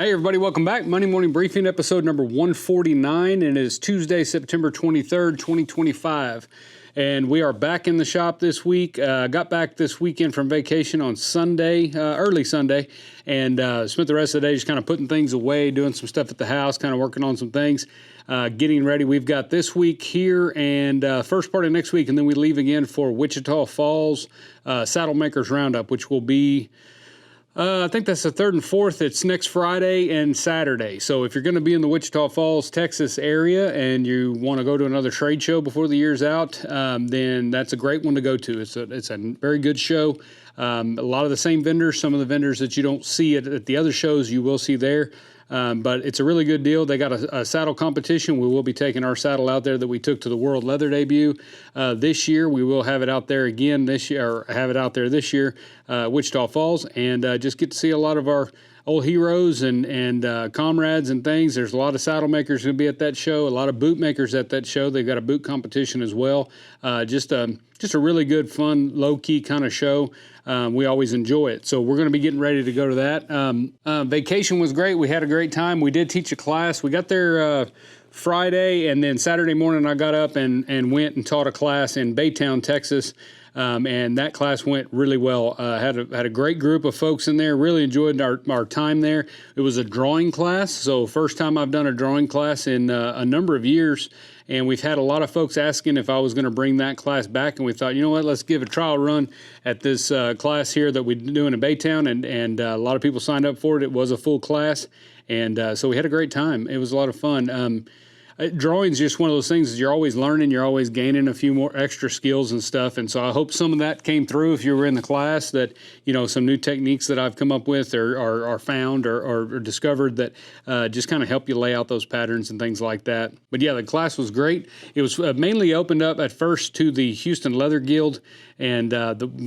Hey everybody, welcome back. Monday Morning Briefing, episode number 149, and it is Tuesday, September 23rd, 2025. And we are back in the shop this week. Got back this weekend from vacation on Sunday, early Sunday, and spent the rest of the day just kind of putting things away, doing some stuff at the house, kind of working on some things, getting ready. We've got this week here and first part of next week, and then we leave again for Wichita Falls Saddle Makers Roundup, which will be I think that's the 3rd and 4th. It's next Friday and Saturday. So if you're going to be in the Wichita Falls, Texas area and you want to go to another trade show before the year's out, then that's a great one to go to. It's a very good show. A lot of the same vendors, some of the vendors that you don't see at the other shows, you will see there. But it's a really good deal. They got a saddle competition. We will be taking our saddle out there that we took to the World Leather debut this year. We will have it out there again this year, Wichita Falls, and just get to see a lot of our old heroes and comrades and things. There's a lot of saddle makers going to be at that show, a lot of boot makers at that show. They've got a boot competition as well. Just a really good, fun, low-key kind of show. We always enjoy it. So we're going to be getting ready to go to that. Vacation was great. We had a great time. We did teach a class. We got there Friday, and then Saturday morning I got up and went and taught a class in Baytown, Texas. And that class went really well. Had a great group of folks in there. Really enjoyed our time there. It was a drawing class, so first time I've done a drawing class in a number of years. And we've had a lot of folks asking if I was going to bring that class back, and we thought, you know what, let's give a trial run at this class here that we're doing in Baytown, and a lot of people signed up for it. It was a full class, and so we had a great time. It was a lot of fun. Drawing is just one of those things that you're always learning, you're always gaining a few more extra skills and stuff. And so I hope some of that came through if you were in the class, that, you know, some new techniques that I've come up with or found or discovered that just kind of help you lay out those patterns and things like that. But yeah, the class was great. It was mainly opened up at first to the Houston Leather Guild, and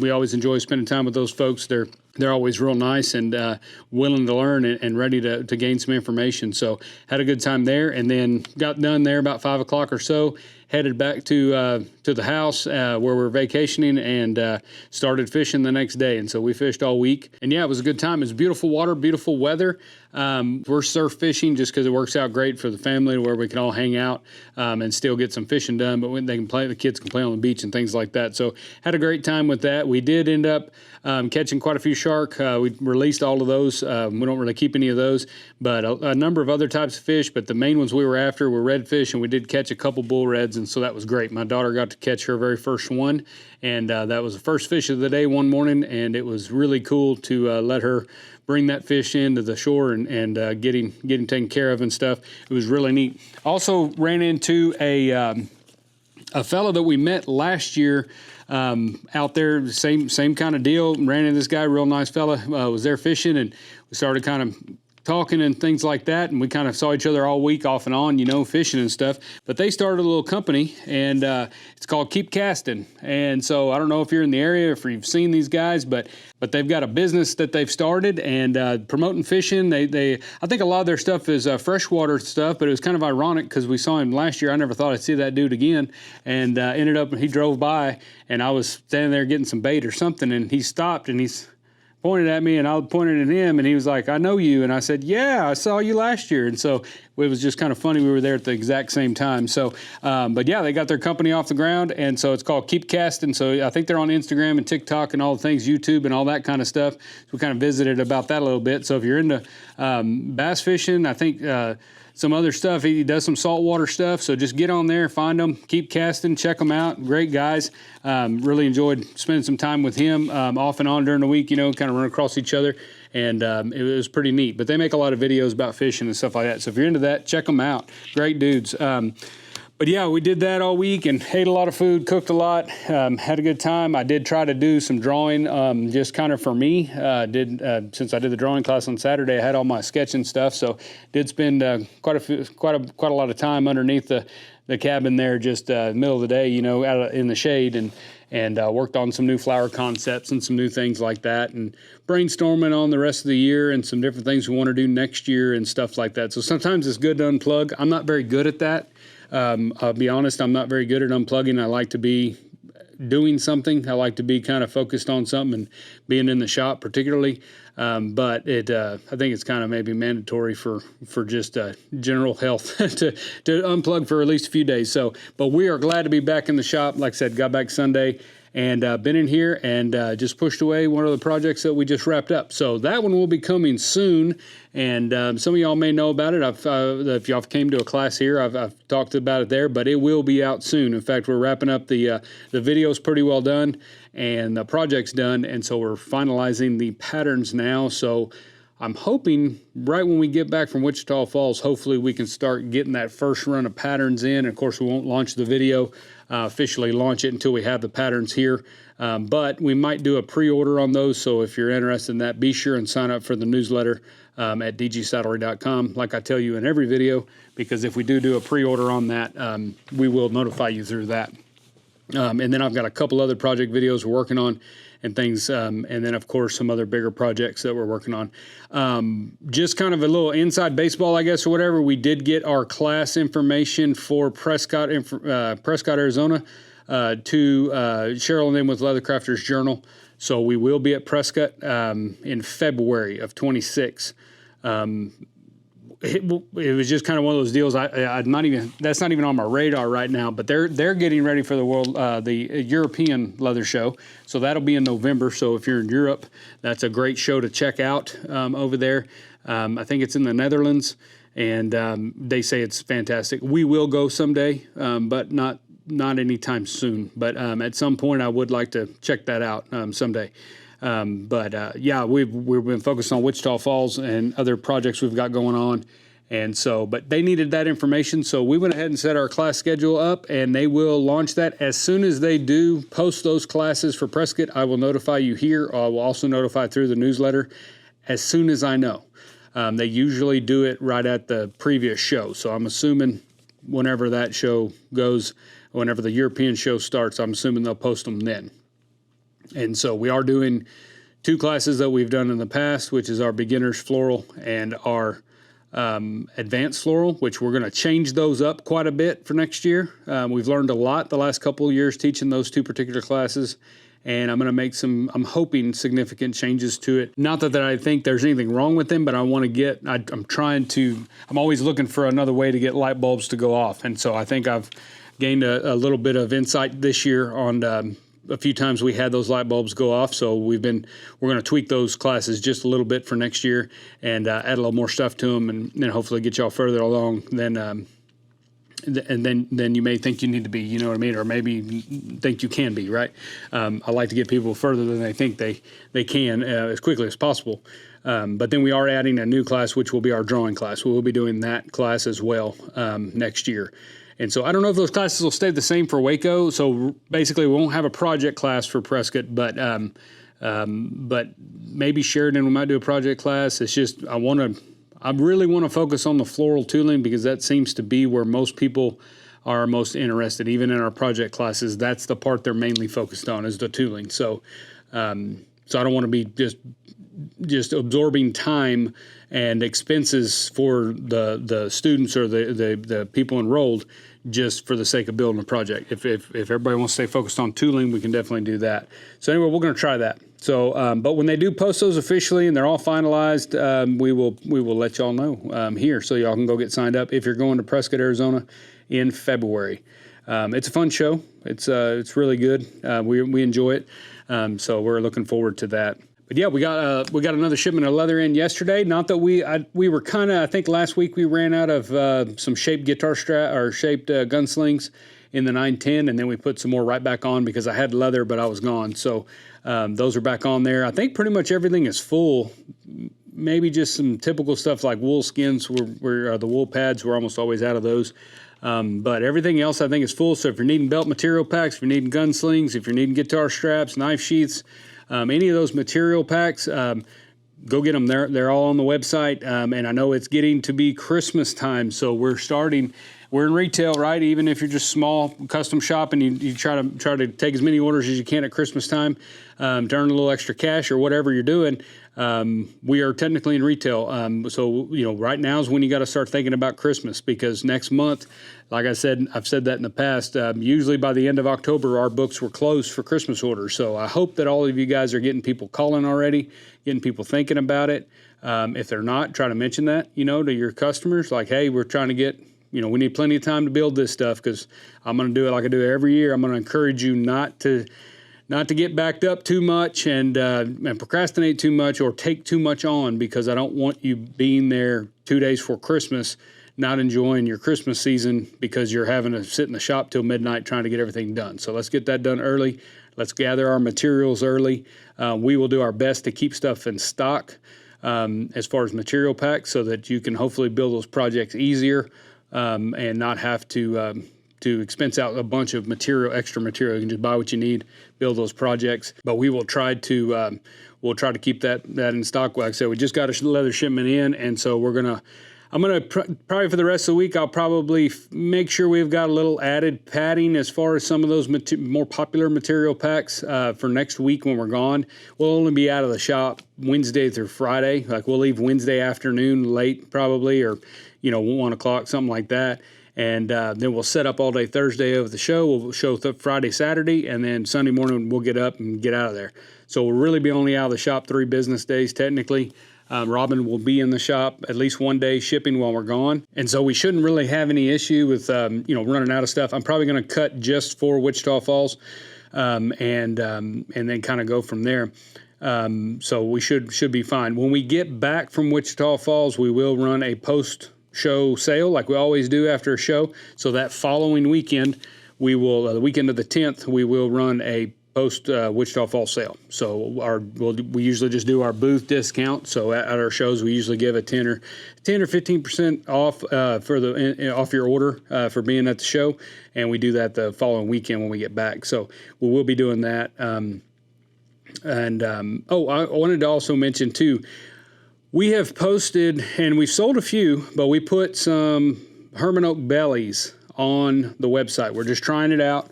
we always enjoy spending time with those folks. They're always real nice and willing to learn and ready to gain some information. So had a good time there, and then got done there about 5 o'clock or so. Headed back to the house where we're vacationing, and started fishing the next day. And so we fished all week. And yeah, it was a good time. It was beautiful water, beautiful weather. We're surf fishing just because it works out great for the family, where we can all hang out and still get some fishing done. But when the kids can play on the beach and things like that. So had a great time with that. We did end up catching quite a few shark. We released all of those. We don't really keep any of those, but a number of other types of fish. But the main ones we were after were redfish, and we did catch a couple bull reds, and so that was great. My daughter got to catch her very first one, and that was the first fish of the day one morning, and it was really cool to let her bring that fish into the shore and getting taken care of and stuff. It was really neat. Also ran into a fellow that we met last year out there, same kind of deal. Ran into this guy, real nice fella, was there fishing, and we started kind of talking and things like that, and we kind of saw each other all week off and on, fishing and stuff. But they started a little company, and it's called Keep Casting. And so I don't know if you're in the area, if you've seen these guys, but they've got a business that they've started and promoting fishing. I think a lot of their stuff is freshwater stuff, but it was kind of ironic because we saw him last year. I never thought I'd see that dude again, and ended up, he drove by, and I was standing there getting some bait or something, and he stopped, and he's pointed at me, and I pointed at him, and he was like, "I know you." And I said, "Yeah, I saw you last year." And so it was just kind of funny. We were there at the exact same time. So, but yeah, they got their company off the ground, and so it's called Keep Casting. So I think they're on Instagram and TikTok and all the things, YouTube and all that kind of stuff. So we kind of visited about that a little bit. So if you're into bass fishing, I think some other stuff. He does some saltwater stuff. So just get on there, find them, Keep Casting, check them out. Great guys. Really enjoyed spending some time with him off and on during the week, kind of run across each other. And it was pretty neat. But they make a lot of videos about fishing and stuff like that. So if you're into that, check them out. Great dudes. But yeah, we did that all week and ate a lot of food, cooked a lot, had a good time. I did try to do some drawing just kind of for me. Since I did the drawing class on Saturday, I had all my sketching stuff. So did spend quite a lot of time underneath the cabin there, just middle of the day, out in the shade, and worked on some new flower concepts and some new things like that, and brainstorming on the rest of the year and some different things we want to do next year and stuff like that. So sometimes it's good to unplug. I'm not very good at that. I'll be honest, I'm not very good at unplugging. I like to be doing something. I like to be kind of focused on something and being in the shop particularly. But I think it's kind of maybe mandatory for just general health to unplug for at least a few days. So, but we are glad to be back in the shop. Like I said, got back Sunday and been in here and just pushed away one of the projects that we just wrapped up. So that one will be coming soon. And some of y'all may know about it. If y'all came to a class here, I've talked about it there, but it will be out soon. In fact, we're wrapping up the video's pretty well done and the project's done. And so we're finalizing the patterns now. So I'm hoping right when we get back from Wichita Falls, hopefully we can start getting that first run of patterns in. Of course, we won't launch the video, officially launch it until we have the patterns here. But we might do a pre-order on those. So if you're interested in that, be sure and sign up for the newsletter at dgsaddlery.com, like I tell you in every video, because if we do a pre-order on that, we will notify you through that. And then I've got a couple other project videos we're working on and things. And then, of course, some other bigger projects that we're working on. Just kind of a little inside baseball, I guess, or whatever. We did get our class information for Prescott, Arizona, to Cheryl and them with Leathercrafters Journal. So we will be at Prescott in February of 26. It was just kind of one of those deals. That's not even on my radar right now. But they're getting ready for the European Leather Show, so that'll be in November. So if you're in Europe, that's a great show to check out over there. I think it's in the Netherlands, and they say it's fantastic. We will go someday, but not anytime soon. But at some point, I would like to check that out someday. Yeah, we've been focused on Wichita Falls and other projects we've got going on. And so, but they needed that information. So we went ahead and set our class schedule up, and they will launch that as soon as they do post those classes for Prescott. I will notify you here. I will also notify through the newsletter as soon as I know. They usually do it right at the previous show. So I'm assuming whenever that show goes, whenever the European show starts, I'm assuming they'll post them then. And so we are doing 2 classes that we've done in the past, which is our beginner's floral and our advanced floral, which we're going to change those up quite a bit for next year. We've learned a lot the last couple of years teaching those 2 particular classes, and I'm going to make I'm hoping, significant changes to it. Not that I think there's anything wrong with them, but I want to I'm always looking for another way to get light bulbs to go off. And so I think I've gained a little bit of insight this year on a few times we had those light bulbs go off. So we're going to tweak those classes just a little bit for next year and add a little more stuff to them and then hopefully get y'all further along than you may think you need to be, you know what I mean? Or maybe think you can be, right? I like to get people further than they think they can as quickly as possible. But then we are adding a new class, which will be our drawing class. We will be doing that class as well next year. And so I don't know if those classes will stay the same for Waco. So basically, we won't have a project class for Prescott, but maybe Sheridan, we might do a project class. It's just I really want to focus on the floral tooling because that seems to be where most people are most interested. Even in our project classes, that's the part they're mainly focused on is the tooling. So I don't want to be just absorbing time and expenses for the students or the people enrolled just for the sake of building a project. If everybody wants to stay focused on tooling, we can definitely do that. So anyway, we're going to try that. So, but when they do post those officially and they're all finalized, we will let y'all know here so y'all can go get signed up if you're going to Prescott, Arizona in February. It's a fun show. It's really good. We enjoy it. So we're looking forward to that. But yeah, we got another shipment of leather in yesterday. Not that we were kind of, I think last week we ran out of some shaped guitar strap or shaped gunslings in the 910, and then we put some more right back on because I had leather, but I was gone. So those are back on there. I think pretty much everything is full. Maybe just some typical stuff like wool skins, where the wool pads, we're almost always out of those. But everything else I think is full. So if you're needing belt material packs, if you're needing gunslings, if you're needing guitar straps, knife sheaths, any of those material packs, go get them. They're all on the website. And I know it's getting to be Christmas time, so we're starting. we're in retail, right? Even if you're just small custom shop and you try to take as many orders as you can at Christmas time to earn a little extra cash or whatever you're doing, we are technically in retail. So, right now is when you got to start thinking about Christmas, because next month, like I said, I've said that in the past, usually by the end of October, our books were closed for Christmas orders. So I hope that all of you guys are getting people calling already, getting people thinking about it. If they're not, try to mention that, to your customers, like, hey, we're trying to get, we need plenty of time to build this stuff, because I'm going to do it like I do every year. I'm going to encourage you not to get backed up too much and procrastinate too much or take too much on, because I don't want you being there 2 days before Christmas, not enjoying your Christmas season because you're having to sit in the shop till midnight trying to get everything done. So let's get that done early. Let's gather our materials early. We will do our best to keep stuff in stock as far as material packs, so that you can hopefully build those projects easier and not have to expense out a bunch of extra material. You can just buy what you need, build those projects. But we will try to keep that in stock. Like I said, we just got a leather shipment in, and so I'm gonna probably for the rest of the week, I'll probably make sure we've got a little added padding as far as some of those more popular material packs for next week when we're gone. We'll only be out of the shop Wednesday through Friday. Like, we'll leave Wednesday afternoon late probably, or 1 o'clock, something like that. And then we'll set up all day Thursday of the show. We'll show Friday, Saturday, and then Sunday morning we'll get up and get out of there. So we'll really be only out of the shop 3 business days technically. Robin will be in the shop at least 1 day shipping while we're gone. And so we shouldn't really have any issue with, running out of stuff. I'm probably going to cut just for Wichita Falls and then kind of go from there. So we should be fine. When we get back from Wichita Falls, we will run a post-show sale like we always do after a show. So that following weekend, we will, the weekend of the 10th, we will run a post Wichita Falls sale. So we usually just do our booth discount. So at our shows, we usually give a 10 or 15% off off your order for being at the show, and we do that the following weekend when we get back. So we will be doing that. I wanted to also mention too, we have posted, and we've sold a few, but we put some Hermann Oak bellies on the website. We're just trying it out.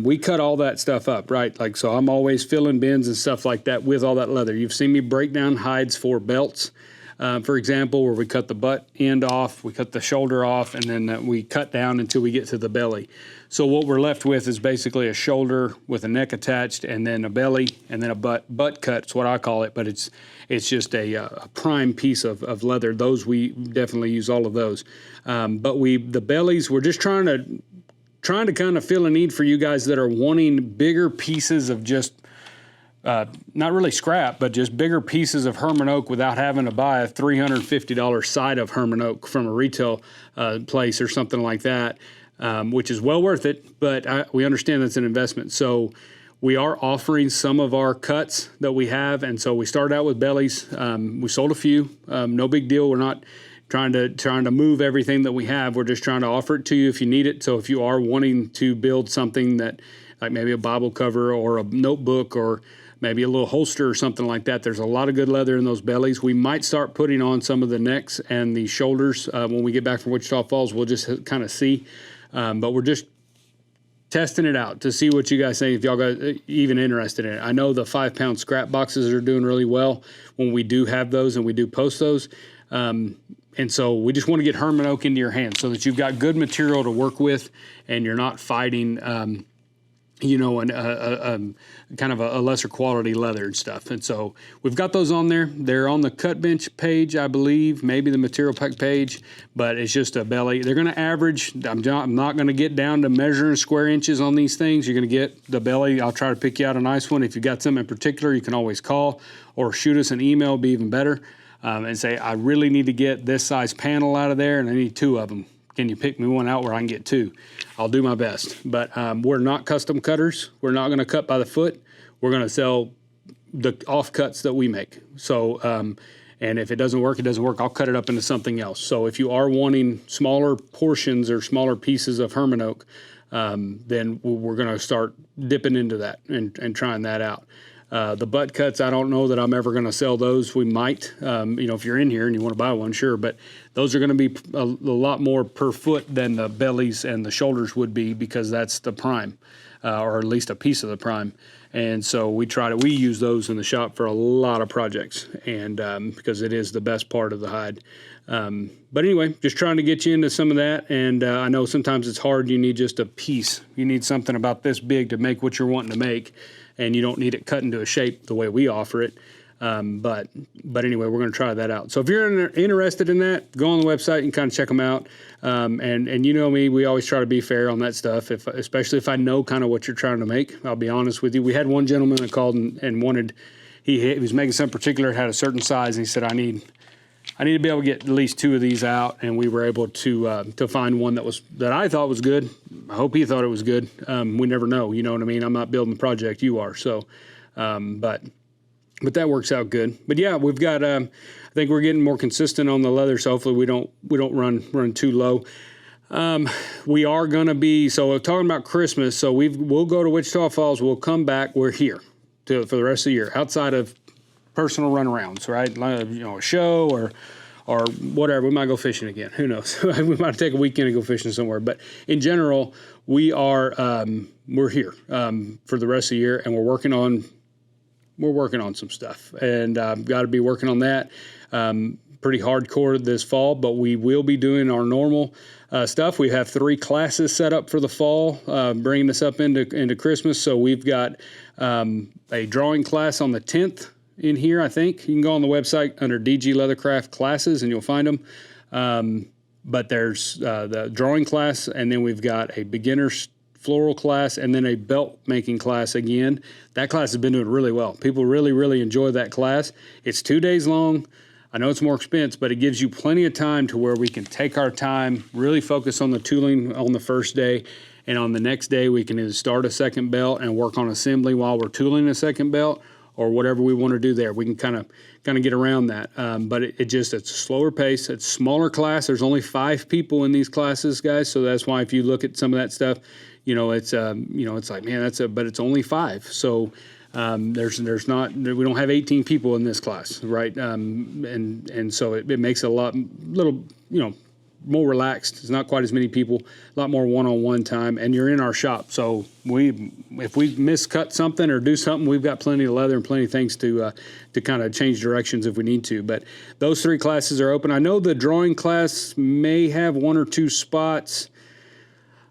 We cut all that stuff up, right? Like, so I'm always filling bins and stuff like that with all that leather. You've seen me break down hides for belts, for example, where we cut the butt end off, we cut the shoulder off, and then we cut down until we get to the belly. So what we're left with is basically a shoulder with a neck attached, and then a belly, and then a butt cut. It's what I call it, but it's just a prime piece of leather. Those, we definitely use all of those. But the bellies, we're just trying to kind of fill a need for you guys that are wanting bigger pieces of just, not really scrap, but just bigger pieces of Hermann Oak without having to buy a $350 side of Hermann Oak from a retail place or something like that, which is well worth it, but we understand that's an investment. So we are offering some of our cuts that we have, and so we started out with bellies. We sold a few, no big deal. We're not trying to move everything that we have. We're just trying to offer it to you if you need it. So if you are wanting to build something that, like maybe a Bible cover or a notebook or maybe a little holster or something like that, there's a lot of good leather in those bellies. We might start putting on some of the necks and the shoulders when we get back from Wichita Falls. We'll just kind of see. But we're just testing it out to see what you guys think, if y'all got even interested in it. I know the 5-pound scrap boxes are doing really well when we do have those and we do post those. And so we just want to get Hermann Oak into your hands so that you've got good material to work with and you're not fighting, kind of a lesser quality leather and stuff. And so we've got those on there. They're on the Cut Bench page, I believe, maybe the Material Pack page, but it's just a belly. They're going to average. I'm not going to get down to measuring square inches on these things. You're going to get the belly. I'll try to pick you out a nice one. If you've got something in particular, you can always call or shoot us an email, be even better. And say, I really need to get this size panel out of there, and I need 2 of them. Can you pick me one out where I can get 2? I'll do my best. But we're not custom cutters. We're not going to cut by the foot. We're going to sell the offcuts that we make. So, and if it doesn't work, it doesn't work. I'll cut it up into something else. So if you are wanting smaller portions or smaller pieces of Hermann Oak, then we're going to start dipping into that and trying that out. The butt cuts, I don't know that I'm ever going to sell those. We might, if you're in here and you want to buy one, sure. But those are going to be a lot more per foot than the bellies and the shoulders would be, because that's the prime, or at least a piece of the prime. And so we use those in the shop for a lot of projects, and because it is the best part of the hide. But anyway, just trying to get you into some of that. And I know sometimes it's hard. You need just a piece. You need something about this big to make what you're wanting to make, and you don't need it cut into a shape the way we offer it. But anyway, we're going to try that out. So if you're interested in that, go on the website and kind of check them out. And you know me, we always try to be fair on that stuff, especially if I know kind of what you're trying to make. I'll be honest with you. We had one gentleman that called and wanted, he was making something particular, had a certain size, and he said, I need to be able to get at least 2 of these out, and we were able to find one that I thought was good. I hope he thought it was good. We never know, you know what I mean? I'm not building the project, you are. So, but that works out good. But yeah, we've got. I think we're getting more consistent on the leather, so hopefully we don't run too low. We are going to be, so we're talking about Christmas. So we'll go to Wichita Falls. We'll come back. We're here for the rest of the year, outside of personal runarounds, right? A show or whatever. We might go fishing again. Who knows? We might take a weekend and go fishing somewhere. But in general, we're here for the rest of the year, and we're working on some stuff, and I've got to be working on that pretty hardcore this fall, but we will be doing our normal stuff. We have 3 classes set up for the fall, bringing us up into Christmas. So we've got a drawing class on the 10th in here, I think. You can go on the website under DG Leathercraft classes and you'll find them. But there's the drawing class, and then we've got a beginner's floral class, and then a belt making class again. That class has been doing really well. People really, really enjoy that class. It's 2 days long. I know it's more expense, but it gives you plenty of time to where we can take our time, really focus on the tooling on the first day, and on the next day we can either start a second belt and work on assembly while we're tooling a second belt, or whatever we want to do there. We can kind of get around that. But it's a slower pace. It's a smaller class. There's only 5 people in these classes, guys. So that's why if you look at some of that stuff, it's like, man, but it's only 5. So there's not, we don't have 18 people in this class, right? And so it makes it a little, more relaxed. It's not quite as many people, a lot more one-on-one time, and you're in our shop. So if we miscut something or do something, we've got plenty of leather and plenty of things to kind of change directions if we need to. But those 3 classes are open. I know the drawing class may have 1 or 2 spots.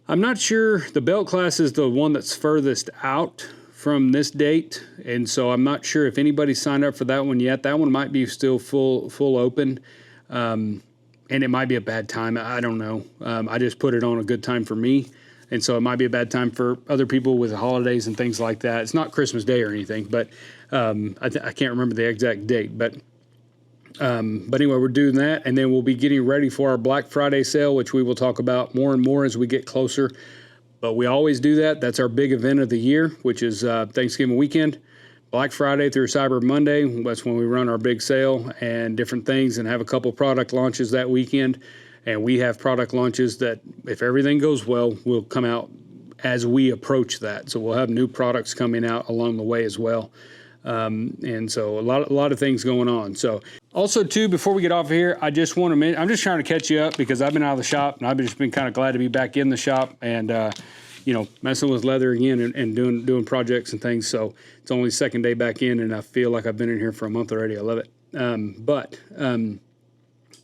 I'm not sure. The belt class is the one that's furthest out from this date, and so I'm not sure if anybody's signed up for that one yet. That one might be still full open. And it might be a bad time. I don't know. I just put it on a good time for me. And so it might be a bad time for other people with the holidays and things like that. It's not Christmas Day or anything, but I can't remember the exact date. But anyway, we're doing that. And then we'll be getting ready for our Black Friday sale, which we will talk about more and more as we get closer. But we always do that. That's our big event of the year, which is Thanksgiving weekend. Black Friday through Cyber Monday, that's when we run our big sale and different things, and have a couple product launches that weekend. And we have product launches that, if everything goes well, will come out as we approach that. So we'll have new products coming out along the way as well. And so a lot of things going on. So also too, before we get off of here, I just want to mention, I'm just trying to catch you up because I've been out of the shop, and I've just been kind of glad to be back in the shop and, messing with leather again and doing projects and things. So it's only the second day back in, and I feel like I've been in here for a month already. I love it. But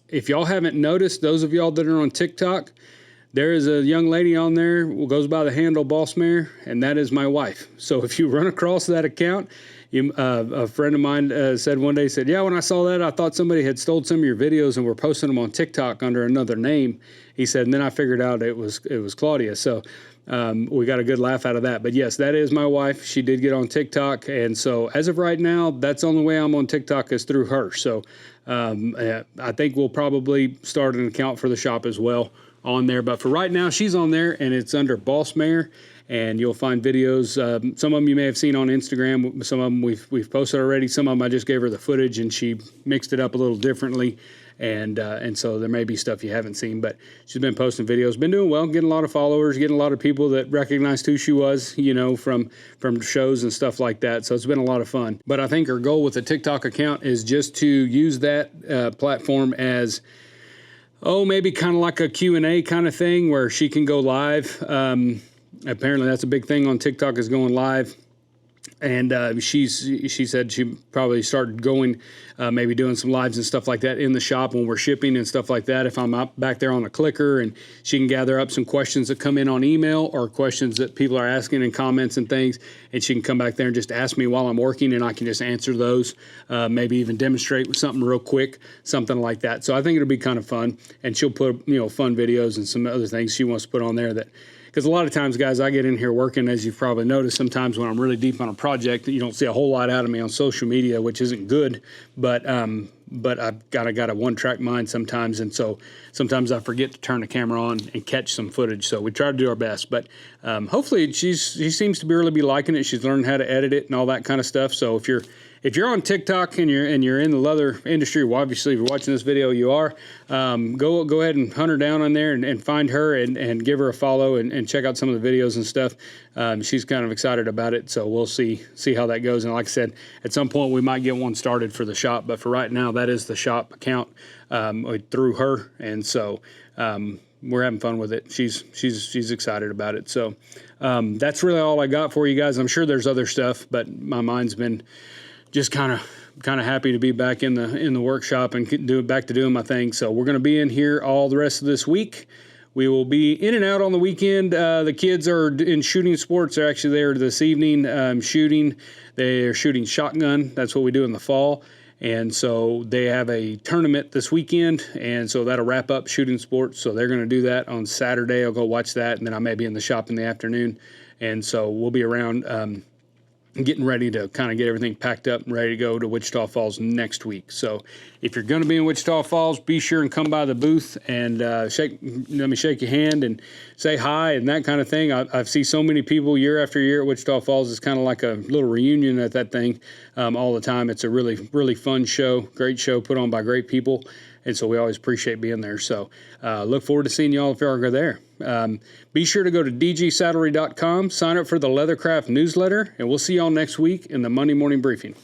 if y'all haven't noticed, those of y'all that are on TikTok, there is a young lady on there who goes by the handle Boss Mare, and that is my wife. So if you run across that account, a friend of mine said one day, yeah, when I saw that, I thought somebody had stole some of your videos and were posting them on TikTok under another name. He said, and then I figured out it was Claudia. So we got a good laugh out of that. But yes, that is my wife. She did get on TikTok. And so as of right now, that's the only way I'm on TikTok is through her. So I think we'll probably start an account for the shop as well on there. But for right now, she's on there, and it's under Boss Mare. and you'll find videos. Some of them you may have seen on Instagram. Some of them we've posted already. Some of them I just gave her the footage and she mixed it up a little differently. And so there may be stuff you haven't seen, but she's been posting videos, been doing well, getting a lot of followers, getting a lot of people that recognized who she was, from shows and stuff like that. So it's been a lot of fun. But I think her goal with the TikTok account is just to use that platform as, maybe kind of like a Q&A kind of thing where she can go live. Apparently that's a big thing on TikTok, is going live. And she said she probably started going, maybe doing some lives and stuff like that in the shop when we're shipping and stuff like that. If I'm up back there on the clicker, and she can gather up some questions that come in on email or questions that people are asking in comments and things, and she can come back there and just ask me while I'm working, and I can just answer those, maybe even demonstrate with something real quick, something like that. So I think it'll be kind of fun, and she'll put fun videos and some other things she wants to put on there that. Because a lot of times, guys, I get in here working, as you've probably noticed, sometimes when I'm really deep on a project, you don't see a whole lot out of me on social media, which isn't good. But I've got a one-track mind sometimes, and so sometimes I forget to turn the camera on and catch some footage. So we try to do our best. But hopefully she seems to really be liking it. She's learned how to edit it and all that kind of stuff. So if you're on TikTok and you're in the leather industry, well, obviously if you're watching this video, you are, go ahead and hunt her down on there and find her and give her a follow and check out some of the videos and stuff. She's kind of excited about it, so we'll see how that goes. And like I said, at some point we might get one started for the shop, but for right now, that is the shop account through her, and so we're having fun with it. She's excited about it. So that's really all I got for you guys. I'm sure there's other stuff, but my mind's been just kind of happy to be back in the workshop and back to doing my thing. So we're going to be in here all the rest of this week. We will be in and out on the weekend. The kids are in shooting sports. They're actually there this evening shooting. They are shooting shotgun. That's what we do in the fall. And so they have a tournament this weekend, and so that'll wrap up shooting sports. So they're going to do that on Saturday. I'll go watch that, and then I may be in the shop in the afternoon. And so we'll be around getting ready to kind of get everything packed up and ready to go to Wichita Falls next week. So if you're going to be in Wichita Falls, be sure and come by the booth and let me shake your hand and say hi and that kind of thing. I see so many people year after year at Wichita Falls. It's kind of like a little reunion at that thing all the time. It's a really, really fun show, great show put on by great people. And so we always appreciate being there. So look forward to seeing y'all if y'all are there. Be sure to go to dgsaddlery.com, sign up for the Leathercraft newsletter, and we'll see y'all next week in the Monday Morning Briefing.